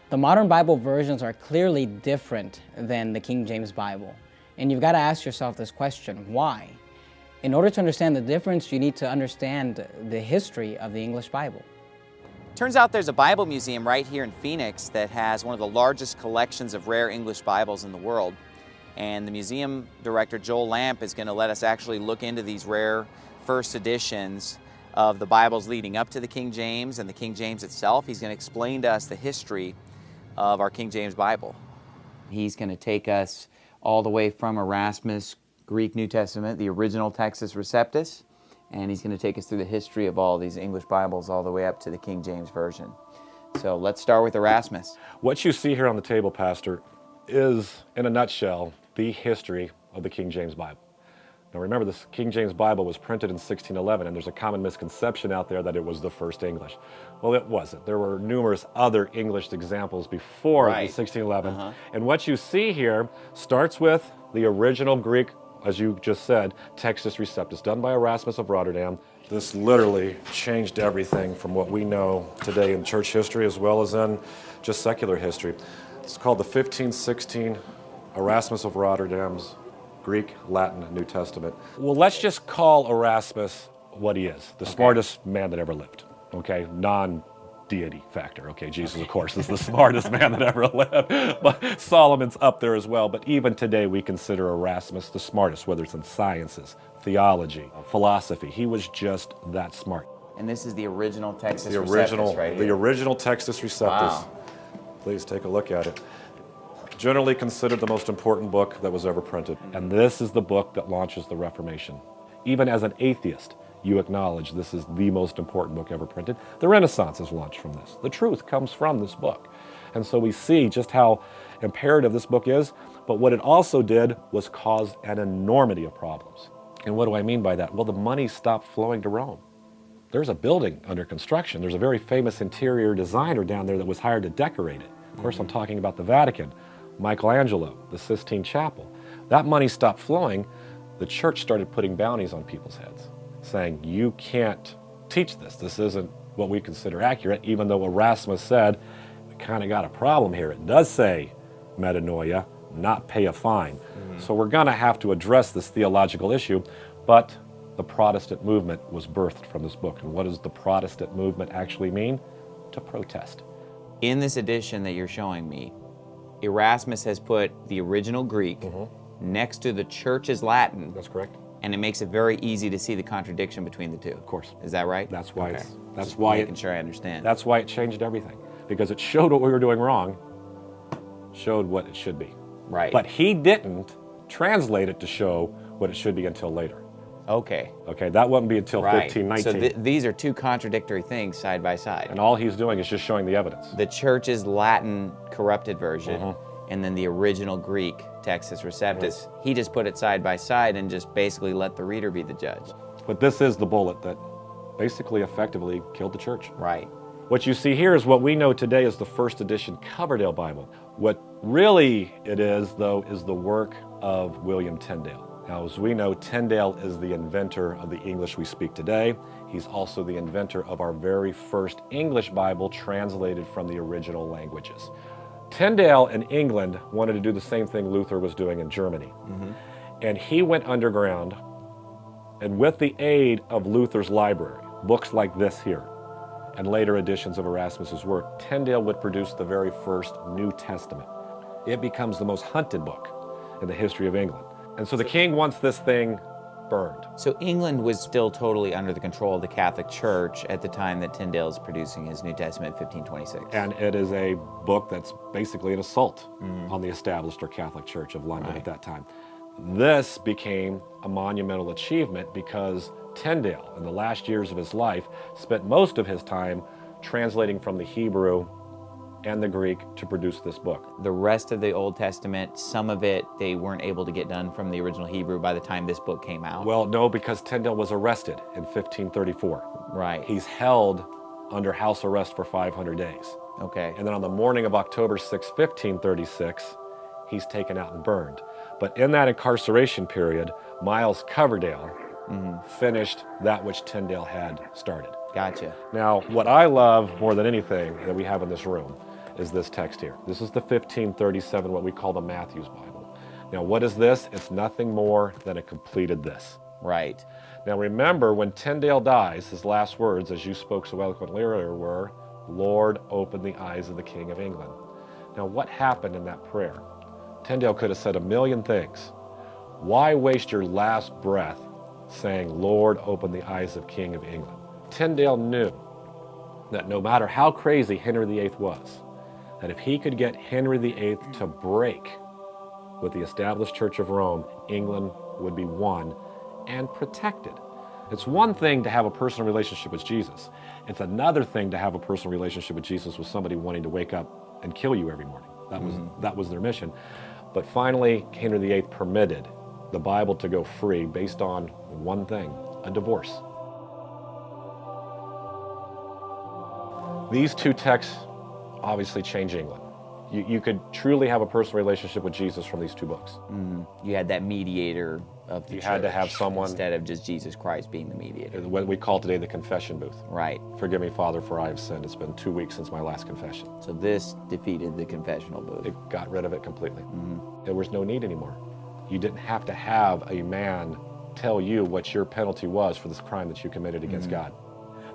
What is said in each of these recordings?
The modern Bible versions are clearly different than the King James Bible. And you've got to ask yourself this question, why? In order to understand the difference, you need to understand the history of the English Bible. Turns out there's a Bible museum right here in Phoenix that has one of the largest collections of rare English Bibles in the world. And the museum director, Joel Lamp, is going to let us actually look into these rare first editions of the Bibles leading up to the King James and the King James itself. He's going to explain to us the history of our King James Bible. He's going to take us all the way from Erasmus' Greek New Testament, the original Textus Receptus, and he's going to take us through the history of all these English Bibles all the way up to the King James Version. So let's start with Erasmus. What you see here on the table, Pastor, is, in a nutshell, the history of the King James Bible. Now remember, this King James Bible was printed in 1611, and there's a common misconception out there that it was the first English. Well, it wasn't. There were numerous other English examples before the 1611. And what you see here starts with the original Greek, as you just said, Textus Receptus, done by Erasmus of Rotterdam. This literally changed everything from what we know today in church history as well as in just secular history. It's called the 1516 Erasmus of Rotterdam's Greek, Latin, New Testament. Well, let's just call Erasmus what he is, the smartest man that ever lived, okay? Non-deity factor, okay? Jesus, of course, is the smartest man that ever lived, but Solomon's up there as well. But even today, we consider Erasmus the smartest, whether it's in sciences, theology, philosophy. He was just that smart. And this is the original Textus Receptus right here. The original Textus Receptus. Wow. Please take a look at it. Generally considered the most important book that was ever printed. And this is the book that launches the Reformation. Even as an atheist, you acknowledge this is the most important book ever printed. The Renaissance is launched from this. The truth comes from this book. And so we see just how imperative this book is, but what it also did was cause an enormity of problems. And what do I mean by that? Well, the money stopped flowing to Rome. There's a building under construction. There's a very famous interior designer down there that was hired to decorate it. Of course, I'm talking about the Vatican. Michelangelo, the Sistine Chapel. That money stopped flowing. The church started putting bounties on people's heads, saying, you can't teach this. This isn't what we consider accurate, even though Erasmus said, we kind of got a problem here. It does say metanoia, not pay a fine. So we're going to have to address this theological issue, but the Protestant movement was birthed from this book. And what does the Protestant movement actually mean? To protest. In this edition that you're showing me, Erasmus has put the original Greek next to the church's Latin. That's correct. And it makes it very easy to see the contradiction between the two. Of course. Is that right? That's why Okay. that's why making sure I understand. That's why it changed everything. Because it showed what we were doing wrong, showed what it should be. Right. But he didn't translate it to show what it should be until later. Okay. Okay, that wouldn't be until Right. 1519. So these are two contradictory things side by side. And all he's doing is just showing the evidence. The church's Latin corrupted version and then the original Greek Textus Receptus. He just put it side by side and just basically let the reader be the judge. But this is the bullet that basically effectively killed the church. Right. What you see here is what we know today as the first edition Coverdale Bible. What really it is, though, is the work of William Tyndale. Now, as we know, Tyndale is the inventor of the English we speak today. He's also the inventor of our very first English Bible translated from the original languages. Tyndale in England wanted to do the same thing Luther was doing in Germany. And he went underground, and with the aid of Luther's library, books like this here, and later editions of Erasmus's work, Tyndale would produce the very first New Testament. It becomes the most hunted book in the history of England. And so the king wants this thing burned. So England was still totally under the control of the Catholic Church at the time that Tyndale is producing his New Testament in 1526. And it is a book that's basically an assault on the established or Catholic Church of London at that time. This became a monumental achievement because Tyndale, in the last years of his life, spent most of his time translating from the Hebrew and the Greek to produce this book. The rest of the Old Testament, some of it, they weren't able to get done from the original Hebrew by the time this book came out. Well, no, because Tyndale was arrested in 1534. Right. He's held under house arrest for 500 days. Okay. And then on the morning of October 6, 1536, he's taken out and burned. But in that incarceration period, Miles Coverdale finished that which Tyndale had started. Gotcha. Now, what I love more than anything that we have in this room is this text here. This is the 1537, what we call the Matthew's Bible. Now, what is this? It's nothing more than a completed this. Right. Now, remember, when Tyndale dies, his last words, as you spoke so eloquently earlier, were, "Lord, open the eyes of the King of England." Now, what happened in that prayer? Tyndale could have said a million things. Why waste your last breath saying, "Lord, open the eyes of King of England"? Tyndale knew that no matter how crazy Henry VIII was, that if he could get Henry VIII to break with the established Church of Rome, England would be won and protected. It's one thing to have a personal relationship with Jesus. It's another thing to have a personal relationship with Jesus with somebody wanting to wake up and kill you every morning. That was their mission. But finally, Henry VIII permitted the Bible to go free based on one thing, a divorce. These two texts obviously change England. You could truly have a personal relationship with Jesus from these two books. You had that mediator of the You church. had to have someone, instead of just Jesus Christ being the mediator. what we call today the confession booth. Right. Forgive me, Father, for I have sinned. It's been 2 weeks since my last confession. So this defeated the confessional booth. It got rid of it completely. There was no need anymore. You didn't have to have a man tell you what your penalty was for this crime that you committed against God.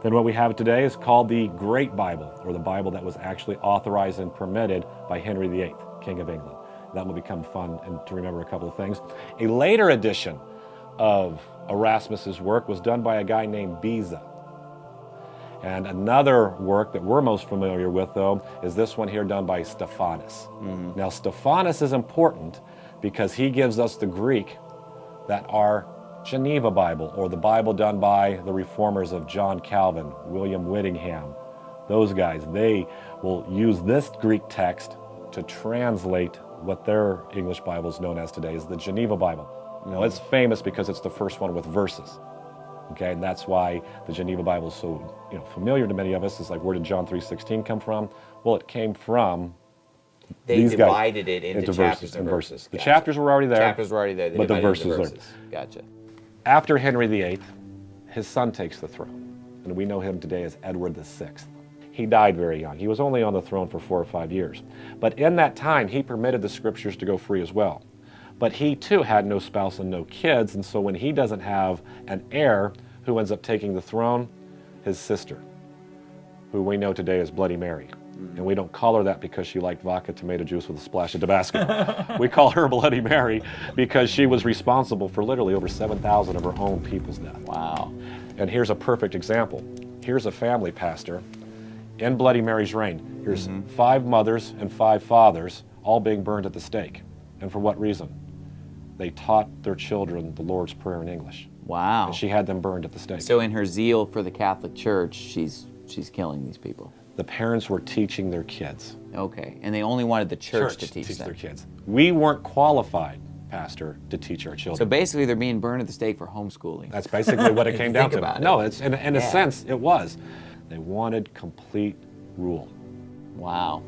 Then what we have today is called the Great Bible, or the Bible that was actually authorized and permitted by Henry VIII, King of England. That will become fun and to remember a couple of things. A later edition of Erasmus's work was done by a guy named Beza. And another work that we're most familiar with, though, is this one here done by Stephanus. Now, Stephanus is important because he gives us the Greek that our Geneva Bible, or the Bible done by the reformers of John Calvin, William Whittingham, those guys, they will use this Greek text to translate what their English Bible is known as today as the Geneva Bible. Now, it's famous because it's the first one with verses. Okay, and that's why the Geneva Bible is so familiar to many of us. It's like, where did John 3:16 come from? Well, it came from They these guys divided it into chapters and verses. The Gotcha. chapters were already there. Chapters were already there. They but the divided it into verses are. Gotcha. After Henry VIII, his son takes the throne, and we know him today as Edward VI. He died very young. He was only on the throne for 4 or 5 years. But in that time, he permitted the scriptures to go free as well. But he too had no spouse and no kids, and so when he doesn't have an heir, who ends up taking the throne? His sister, who we know today as Bloody Mary. And we don't call her that because she liked vodka tomato juice with a splash of Tabasco. We call her Bloody Mary because she was responsible for literally over 7,000 of her own people's death. Wow. And here's a perfect example. Here's a family, Pastor, in Bloody Mary's reign. Here's 5 mothers and 5 fathers all being burned at the stake. And for what reason? They taught their children the Lord's Prayer in English. Wow. And she had them burned at the stake. So in her zeal for the Catholic Church, she's killing these people. The parents were teaching their kids. Okay. And they only wanted the church to teach them. their kids. We weren't qualified, Pastor, to teach our children. So basically they're being burned at the stake for homeschooling. That's basically what it came down Think to. about it. No, it's in a sense it was. They wanted complete rule. Wow.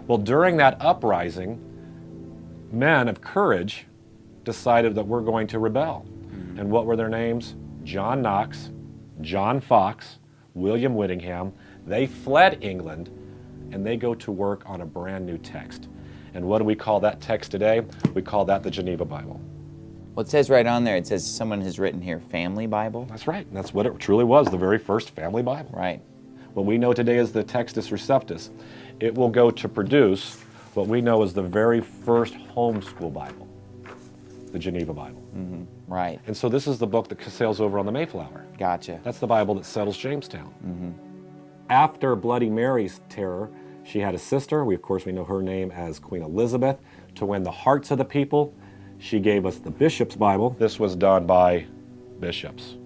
Well, during that uprising, men of courage decided that we're going to rebel. And what were their names? John Knox, John Fox, William Whittingham. They fled England, and they go to work on a brand new text. And what do we call that text today? We call that the Geneva Bible. Well, it says right on there, it says someone has written here, Family Bible. That's right. And that's what it truly was, the very first family Bible. Right. What we know today as the Textus Receptus. It will go to produce what we know as the very first homeschool Bible, the Geneva Bible. Right. And so this is the book that sails over on the Mayflower. Gotcha. That's the Bible that settles Jamestown. After Bloody Mary's terror, she had a sister. Of course, we know her name as Queen Elizabeth. To win the hearts of the people, she gave us the Bishop's Bible. This was done by bishops,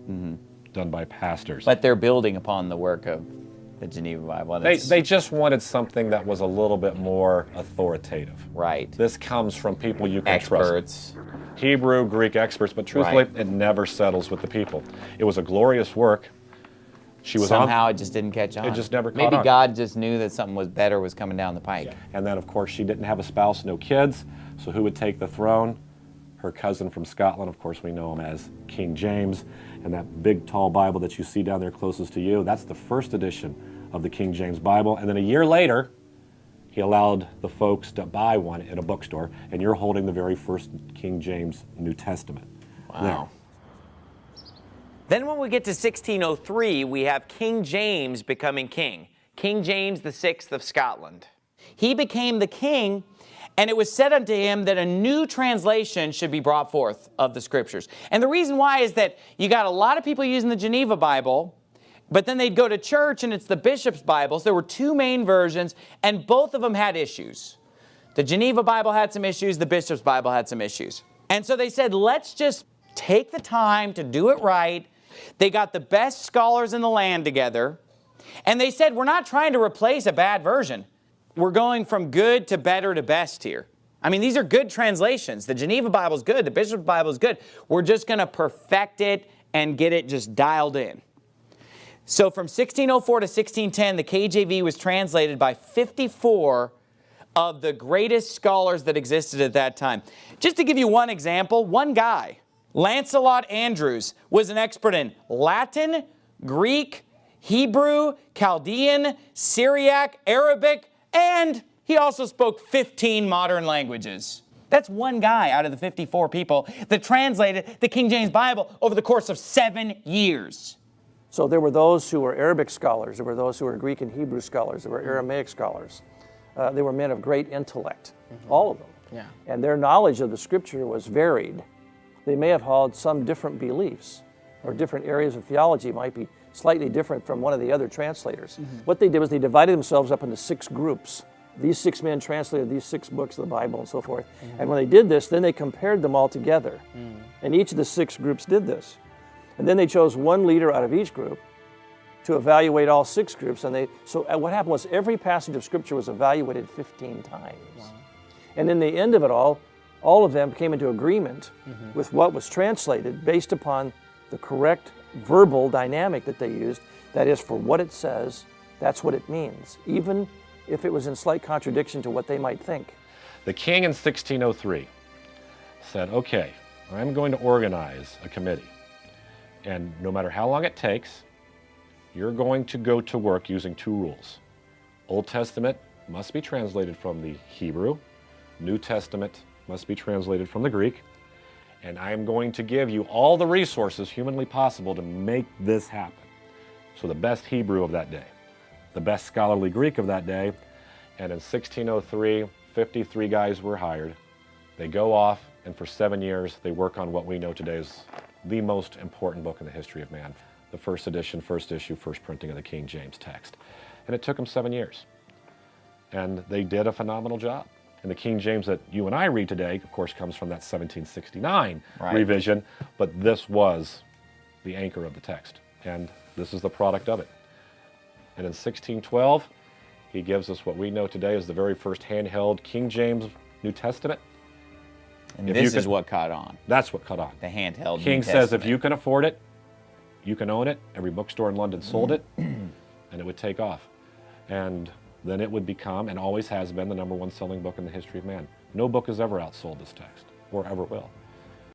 done by pastors. But they're building upon the work of the Geneva Bible. They just wanted something that was a little bit more authoritative. Right. This comes from people you can trust. Experts. Hebrew, Greek experts, but truthfully, Right. it never settles with the people. It was a glorious work. She was somehow it just didn't catch on. It just never caught Maybe on. God just knew that something was better was coming down the pike. And then, of course, she didn't have a spouse, no kids, so who would take the throne? Her cousin from Scotland, of course, we know him as King James, and that big, tall Bible that you see down there closest to you, that's the first edition of the King James Bible. And then a year later, he allowed the folks to buy one in a bookstore, and you're holding the very first King James New Testament. Wow. Then when we get to 1603, we have King James becoming king. King James VI of Scotland. He became the king, and it was said unto him that a new translation should be brought forth of the scriptures. And the reason why is that you got a lot of people using the Geneva Bible, but then they'd go to church and it's the bishop's Bibles. There were two main versions, and both of them had issues. The Geneva Bible had some issues, the bishop's Bible had some issues. And so they said, let's just take the time to do it right. They got the best scholars in the land together, and they said, we're not trying to replace a bad version. We're going from good to better to best here. I mean, these are good translations. The Geneva Bible is good. The Bishop's Bible is good. We're just going to perfect it and get it just dialed in. So from 1604 to 1610, the KJV was translated by 54 of the greatest scholars that existed at that time. Just to give you one example, one guy, Lancelot Andrews, was an expert in Latin, Greek, Hebrew, Chaldean, Syriac, Arabic, and he also spoke 15 modern languages. That's one guy out of the 54 people that translated the King James Bible over the course of 7 years. So there were those who were Arabic scholars, there were those who were Greek and Hebrew scholars, there were Aramaic scholars. They were men of great intellect, all of them. Yeah. And their knowledge of the scripture was varied. They may have held some different beliefs, or different areas of theology might be slightly different from one of the other translators. What they did was they divided themselves up into 6 groups. These 6 men translated these 6 books of the Bible and so forth. And when they did this, then they compared them all together. And each of the 6 groups did this. And then they chose one leader out of each group to evaluate all 6 groups. And so what happened was every passage of Scripture was evaluated 15 times. Wow. And in the end of it all of them came into agreement with what was translated based upon the correct verbal dynamic that they used. That is, for what it says, that's what it means, even if it was in slight contradiction to what they might think. The king in 1603 said, okay, I'm going to organize a committee. And no matter how long it takes, you're going to go to work using 2 rules. Old Testament must be translated from the Hebrew. New Testament must be translated from the Greek. And I'm going to give you all the resources humanly possible to make this happen. So the best Hebrew of that day, the best scholarly Greek of that day, and in 1603, 53 guys were hired. They go off, and for 7 years, they work on what we know today as the most important book in the history of man. The first edition, first issue, first printing of the King James text. And it took them 7 years. And they did a phenomenal job. And the King James that you and I read today, of course, comes from that 1769 revision, but this was the anchor of the text. And this is the product of it. And in 1612, he gives us what we know today as the very first handheld King James New Testament. And this is what caught on. That's what caught on. The handheld King New says Testament. if you can afford it, you can own it. Every bookstore in London sold it, and it would take off. And then it would become, and always has been, the #1 selling book in the history of man. No book has ever outsold this text, or ever will.